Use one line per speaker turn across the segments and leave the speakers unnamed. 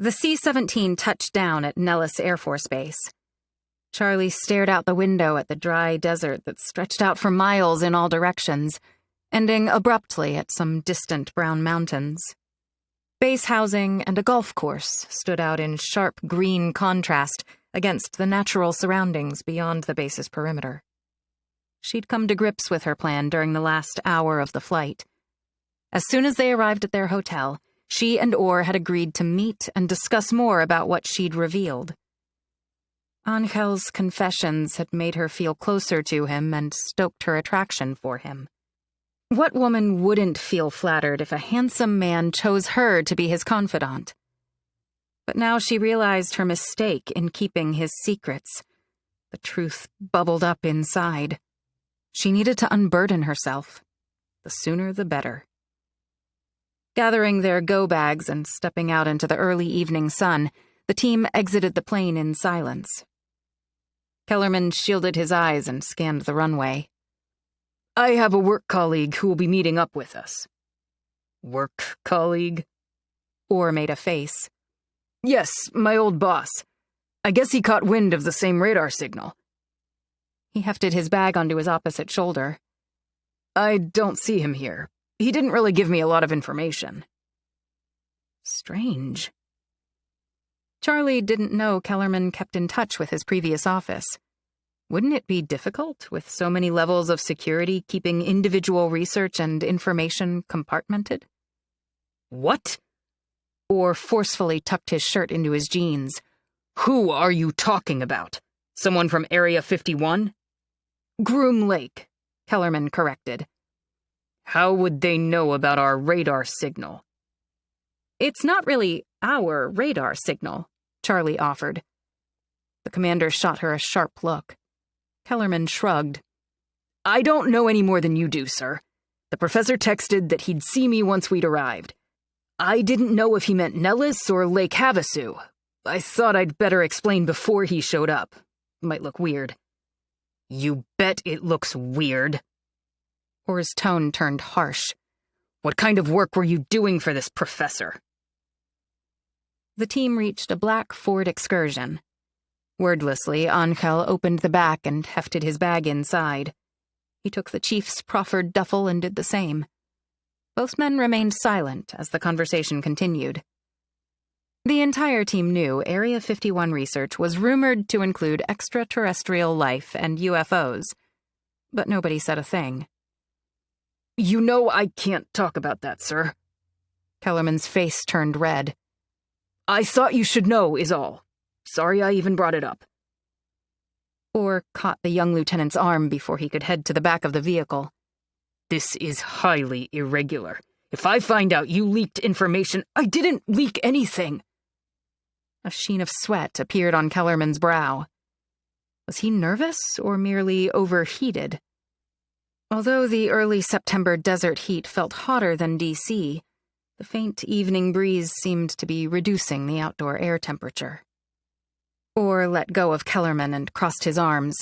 The C-17 touched down at Nellis Air Force Base. Charlie stared out the window at the dry desert that stretched out for miles in all directions, ending abruptly at some distant brown mountains. Base housing and a golf course stood out in sharp green contrast against the natural surroundings beyond the base's perimeter. She'd come to grips with her plan during the last hour of the flight. As soon as they arrived at their hotel, she and Orr had agreed to meet and discuss more about what she'd revealed. Angel's confessions had made her feel closer to him and stoked her attraction for him. What woman wouldn't feel flattered if a handsome man chose her to be his confidant? But now she realized her mistake in keeping his secrets. The truth bubbled up inside. She needed to unburden herself. The sooner the better. Gathering their go-bags and stepping out into the early evening sun, the team exited the plane in silence. Kellerman shielded his eyes and scanned the runway.
I have a work colleague who will be meeting up with us.
Work colleague?
Orr made a face.
Yes, my old boss. I guess he caught wind of the same radar signal.
He hefted his bag onto his opposite shoulder.
I don't see him here. He didn't really give me a lot of information.
Strange. Charlie didn't know Kellerman kept in touch with his previous office. Wouldn't it be difficult, with so many levels of security, keeping individual research and information compartmented?
What?
Orr forcefully tucked his shirt into his jeans.
Who are you talking about? Someone from Area 51?
Groom Lake, Kellerman corrected.
How would they know about our radar signal?
It's not really our radar signal, Charlie offered. The commander shot her a sharp look. Kellerman shrugged.
I don't know any more than you do, sir. The professor texted that he'd see me once we'd arrived. I didn't know if he meant Nellis or Lake Havasu. I thought I'd better explain before he showed up. Might look weird. You bet it looks weird.
Orr's tone turned harsh.
What kind of work were you doing for this professor?
The team reached a black Ford Excursion. Wordlessly, Angel opened the back and hefted his bag inside. He took the chief's proffered duffel and did the same. Both men remained silent as the conversation continued. The entire team knew Area 51 research was rumored to include extraterrestrial life and UFOs, but nobody said a thing.
You know I can't talk about that, sir.
Kellerman's face turned red.
I thought you should know, is all. Sorry I even brought it up.
Orr caught the young lieutenant's arm before he could head to the back of the vehicle.
This is highly irregular. If I find out you leaked information, I didn't leak anything.
A sheen of sweat appeared on Kellerman's brow. Was he nervous or merely overheated? Although the early September desert heat felt hotter than D.C., the faint evening breeze seemed to be reducing the outdoor air temperature. Orr let go of Kellerman and crossed his arms.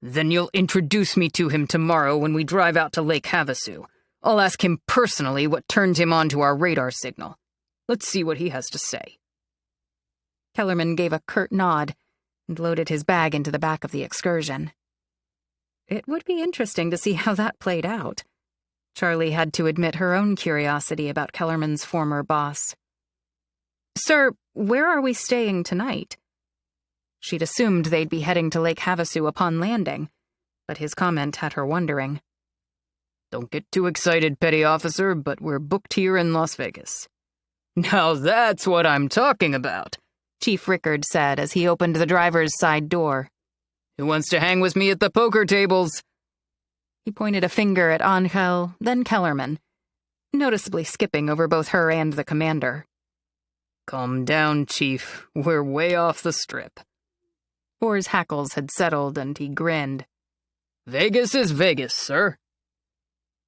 Then you'll introduce me to him tomorrow when we drive out to Lake Havasu. I'll ask him personally what turned him on to our radar signal. Let's see what he has to say.
Kellerman gave a curt nod and loaded his bag into the back of the Excursion. It would be interesting to see how that played out. Charlie had to admit her own curiosity about Kellerman's former boss. Sir, where are we staying tonight? She'd assumed they'd be heading to Lake Havasu upon landing, but his comment had her wondering.
Don't get too excited, petty officer, but we're booked here in Las Vegas. Now that's what I'm talking about,
Chief Rickard said as he opened the driver's side door.
Who wants to hang with me at the poker tables?
He pointed a finger at Angel, then Kellerman, noticeably skipping over both her and the commander.
Calm down, Chief. We're way off the strip.
Orr's hackles had settled, and he grinned.
Vegas is Vegas, sir.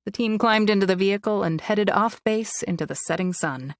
The team climbed into the vehicle and headed off base into the setting sun.